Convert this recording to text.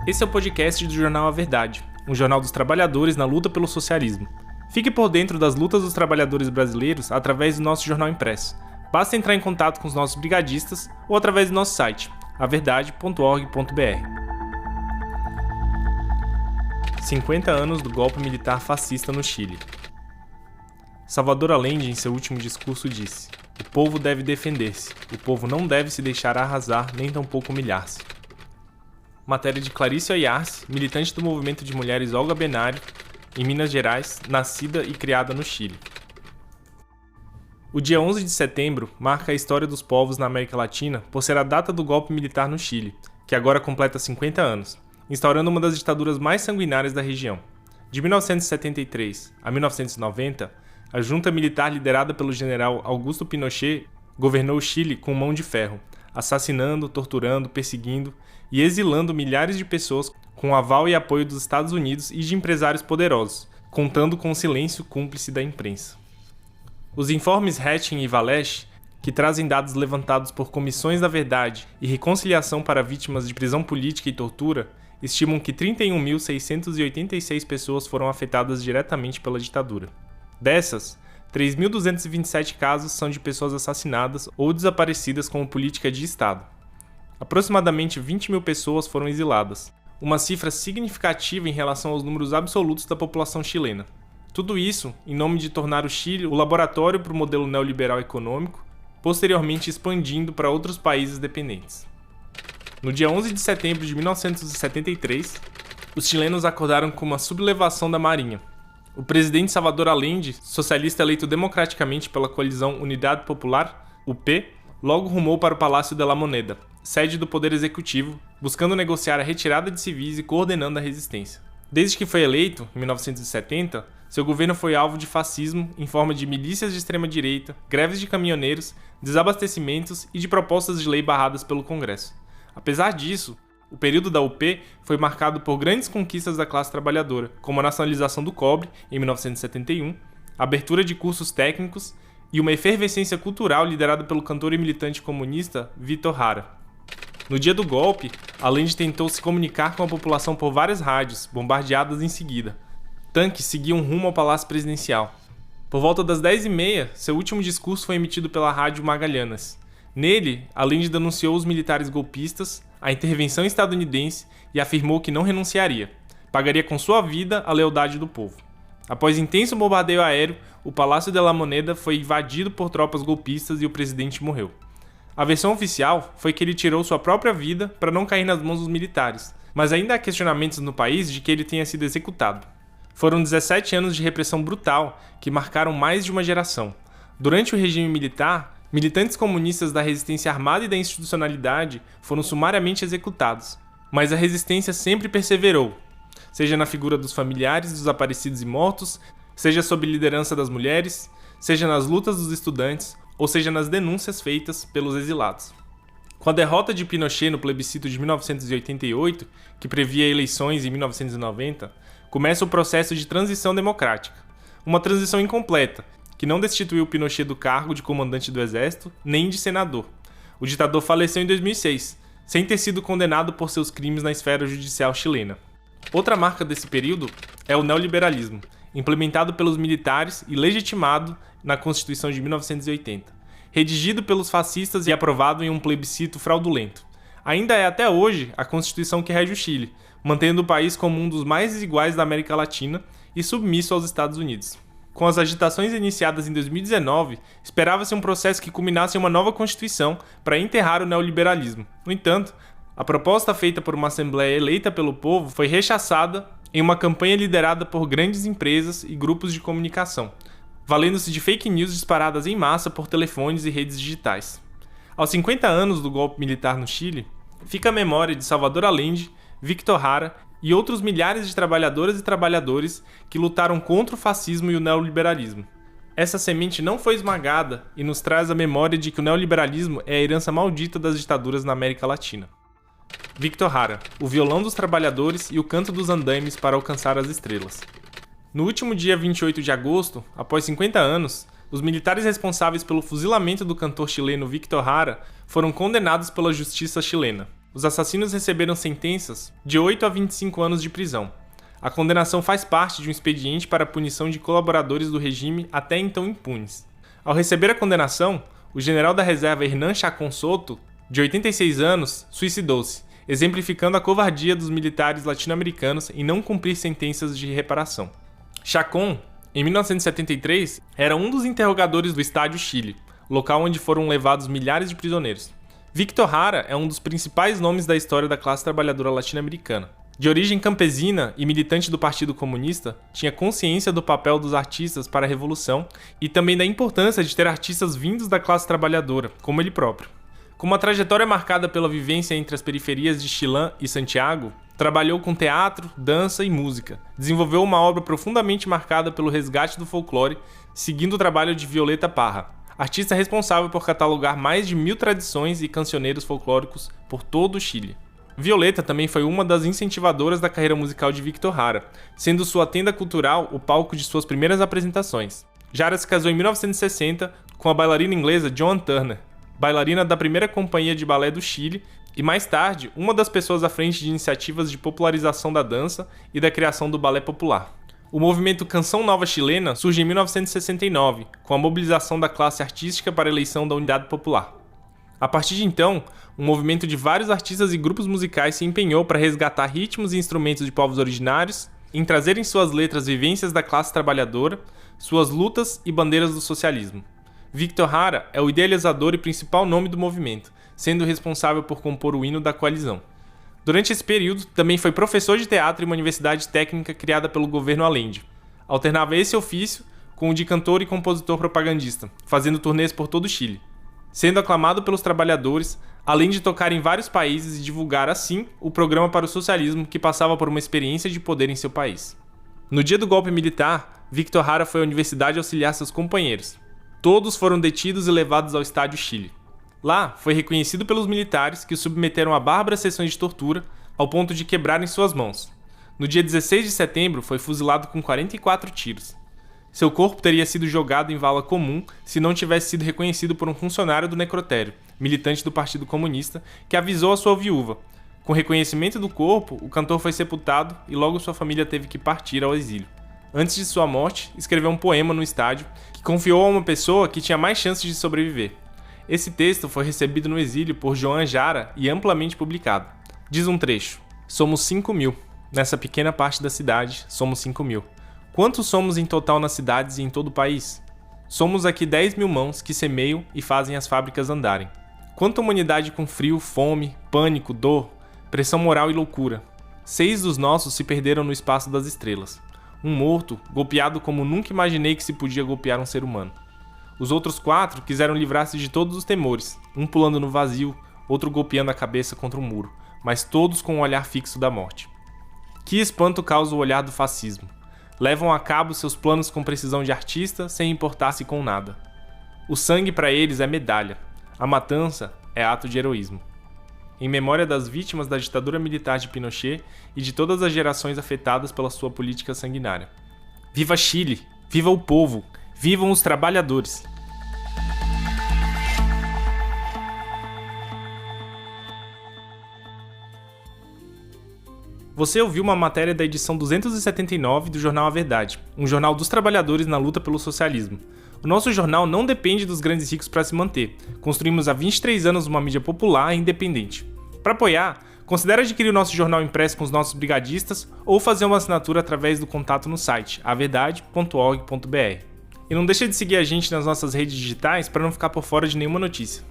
Esse é o podcast do jornal A Verdade, um jornal dos trabalhadores na luta pelo socialismo. Fique por dentro das lutas dos trabalhadores brasileiros através do nosso jornal impresso. Basta entrar em contato com os nossos brigadistas ou através do nosso site, averdade.org.br. 50 anos do golpe militar fascista no Chile. Salvador Allende, em seu último discurso, disse: "O povo deve defender-se, o povo não deve se deixar arrasar nem tampouco humilhar-se." Matéria de Clarice Oyarce, militante do movimento de mulheres Olga Benário, em Minas Gerais, nascida e criada no Chile. O dia 11 de setembro marca a história dos povos na América Latina por ser a data do golpe militar no Chile, que agora completa 50 anos, instaurando uma das ditaduras mais sanguinárias da região. De 1973 a 1990, a junta militar liderada pelo general Augusto Pinochet governou o Chile com mão de ferro, assassinando, torturando, perseguindo e exilando milhares de pessoas com o aval e apoio dos Estados Unidos e de empresários poderosos, contando com o silêncio cúmplice da imprensa. Os informes Hatching e Valech, que trazem dados levantados por comissões da verdade e reconciliação para vítimas de prisão política e tortura, estimam que 31.686 pessoas foram afetadas diretamente pela ditadura. Dessas, 3.227 casos são de pessoas assassinadas ou desaparecidas como política de Estado. Aproximadamente 20 mil pessoas foram exiladas, uma cifra significativa em relação aos números absolutos da população chilena. Tudo isso em nome de tornar o Chile o laboratório para o modelo neoliberal econômico, posteriormente expandindo para outros países dependentes. No dia 11 de setembro de 1973, os chilenos acordaram com uma sublevação da Marinha. O presidente Salvador Allende, socialista eleito democraticamente pela coalizão Unidade Popular, UP, logo rumou para o Palácio de la Moneda, sede do Poder Executivo, buscando negociar a retirada de civis e coordenando a resistência. Desde que foi eleito, em 1970, seu governo foi alvo de fascismo em forma de milícias de extrema-direita, greves de caminhoneiros, desabastecimentos e de propostas de lei barradas pelo Congresso. Apesar disso, o período da UP foi marcado por grandes conquistas da classe trabalhadora, como a nacionalização do cobre, em 1971, a abertura de cursos técnicos e uma efervescência cultural liderada pelo cantor e militante comunista Víctor Jara. No dia do golpe, Allende tentou se comunicar com a população por várias rádios, bombardeadas em seguida. Tanques seguiam rumo ao Palácio Presidencial. Por volta das 10h30, seu último discurso foi emitido pela rádio Magallanes. Nele, Allende denunciou os militares golpistas, a intervenção estadunidense e afirmou que não renunciaria. Pagaria com sua vida a lealdade do povo. Após intenso bombardeio aéreo, o Palácio de la Moneda foi invadido por tropas golpistas e o presidente morreu. A versão oficial foi que ele tirou sua própria vida para não cair nas mãos dos militares, mas ainda há questionamentos no país de que ele tenha sido executado. Foram 17 anos de repressão brutal que marcaram mais de uma geração. Durante o regime militar, militantes comunistas da resistência armada e da institucionalidade foram sumariamente executados, mas a resistência sempre perseverou, seja na figura dos familiares dos desaparecidos e mortos, seja sob liderança das mulheres, seja nas lutas dos estudantes, ou seja nas denúncias feitas pelos exilados. Com a derrota de Pinochet no plebiscito de 1988, que previa eleições em 1990, começa o processo de transição democrática. Uma transição incompleta, que não destituiu Pinochet do cargo de comandante do exército, nem de senador. O ditador faleceu em 2006, sem ter sido condenado por seus crimes na esfera judicial chilena. Outra marca desse período é o neoliberalismo, implementado pelos militares e legitimado na Constituição de 1980, redigido pelos fascistas e aprovado em um plebiscito fraudulento. Ainda é até hoje a Constituição que rege o Chile, mantendo o país como um dos mais desiguais da América Latina e submisso aos Estados Unidos. Com as agitações iniciadas em 2019, esperava-se um processo que culminasse em uma nova Constituição para enterrar o neoliberalismo. No entanto, a proposta feita por uma Assembleia eleita pelo povo foi rechaçada em uma campanha liderada por grandes empresas e grupos de comunicação, valendo-se de fake news disparadas em massa por telefones e redes digitais. Aos 50 anos do golpe militar no Chile, fica a memória de Salvador Allende, Víctor Jara e outros milhares de trabalhadoras e trabalhadores que lutaram contra o fascismo e o neoliberalismo. Essa semente não foi esmagada e nos traz a memória de que o neoliberalismo é a herança maldita das ditaduras na América Latina. Víctor Jara, o violão dos trabalhadores e o canto dos andaimes para alcançar as estrelas. No último dia 28 de agosto, após 50 anos, os militares responsáveis pelo fuzilamento do cantor chileno Víctor Jara foram condenados pela justiça chilena. Os assassinos receberam sentenças de 8 a 25 anos de prisão. A condenação faz parte de um expediente para a punição de colaboradores do regime até então impunes. Ao receber a condenação, o general da reserva Hernán Chacón Soto, de 86 anos, suicidou-se, exemplificando a covardia dos militares latino-americanos em não cumprir sentenças de reparação. Chacón, em 1973, era um dos interrogadores do Estádio Chile, local onde foram levados milhares de prisioneiros. Víctor Jara é um dos principais nomes da história da classe trabalhadora latino-americana. De origem campesina e militante do Partido Comunista, tinha consciência do papel dos artistas para a Revolução e também da importância de ter artistas vindos da classe trabalhadora, como ele próprio. Com uma trajetória marcada pela vivência entre as periferias de Chilán e Santiago, trabalhou com teatro, dança e música. Desenvolveu uma obra profundamente marcada pelo resgate do folclore, seguindo o trabalho de Violeta Parra, artista responsável por catalogar mais de 1000 tradições e cancioneiros folclóricos por todo o Chile. Violeta também foi uma das incentivadoras da carreira musical de Víctor Jara, sendo sua tenda cultural o palco de suas primeiras apresentações. Jara se casou em 1960 com a bailarina inglesa Joan Turner, bailarina da primeira companhia de balé do Chile e, mais tarde, uma das pessoas à frente de iniciativas de popularização da dança e da criação do balé popular. O movimento Canção Nova Chilena surge em 1969, com a mobilização da classe artística para a eleição da Unidade Popular. A partir de então, um movimento de vários artistas e grupos musicais se empenhou para resgatar ritmos e instrumentos de povos originários, em trazer em suas letras vivências da classe trabalhadora, suas lutas e bandeiras do socialismo. Víctor Jara é o idealizador e principal nome do movimento, sendo responsável por compor o hino da coalizão. Durante esse período, também foi professor de teatro em uma universidade técnica criada pelo governo Allende. Alternava esse ofício com o de cantor e compositor propagandista, fazendo turnês por todo o Chile, sendo aclamado pelos trabalhadores, além de tocar em vários países e divulgar, assim, o programa para o socialismo que passava por uma experiência de poder em seu país. No dia do golpe militar, Víctor Jara foi à universidade auxiliar seus companheiros. Todos foram detidos e levados ao Estádio Chile. Lá, foi reconhecido pelos militares que o submeteram a bárbaras sessões de tortura, ao ponto de quebrarem suas mãos. No dia 16 de setembro, foi fuzilado com 44 tiros. Seu corpo teria sido jogado em vala comum se não tivesse sido reconhecido por um funcionário do necrotério, militante do Partido Comunista, que avisou a sua viúva. Com reconhecimento do corpo, o cantor foi sepultado e logo sua família teve que partir ao exílio. Antes de sua morte, escreveu um poema no estádio que confiou a uma pessoa que tinha mais chances de sobreviver. Esse texto foi recebido no exílio por Joan Jara e amplamente publicado. Diz um trecho: "Somos 5.000. Nessa pequena parte da cidade, somos 5.000. Quantos somos em total nas cidades e em todo o país? Somos aqui 10.000 mãos que semeiam e fazem as fábricas andarem. Quanta humanidade com frio, fome, pânico, dor, pressão moral e loucura. 6 dos nossos se perderam no espaço das estrelas. Um morto, golpeado como nunca imaginei que se podia golpear um ser humano. Os outros 4 quiseram livrar-se de todos os temores, um pulando no vazio, outro golpeando a cabeça contra um muro, mas todos com o olhar fixo da morte. Que espanto causa o olhar do fascismo. Levam a cabo seus planos com precisão de artista, sem importar-se com nada. O sangue para eles é medalha. A matança é ato de heroísmo. Em memória das vítimas da ditadura militar de Pinochet e de todas as gerações afetadas pela sua política sanguinária. Viva Chile! Viva o povo! Vivam os trabalhadores!" Você ouviu uma matéria da edição 279 do jornal A Verdade, um jornal dos trabalhadores na luta pelo socialismo. O nosso jornal não depende dos grandes ricos para se manter. Construímos há 23 anos uma mídia popular e independente. Para apoiar, considere adquirir o nosso jornal impresso com os nossos brigadistas ou fazer uma assinatura através do contato no site averdade.org.br. E não deixe de seguir a gente nas nossas redes digitais para não ficar por fora de nenhuma notícia.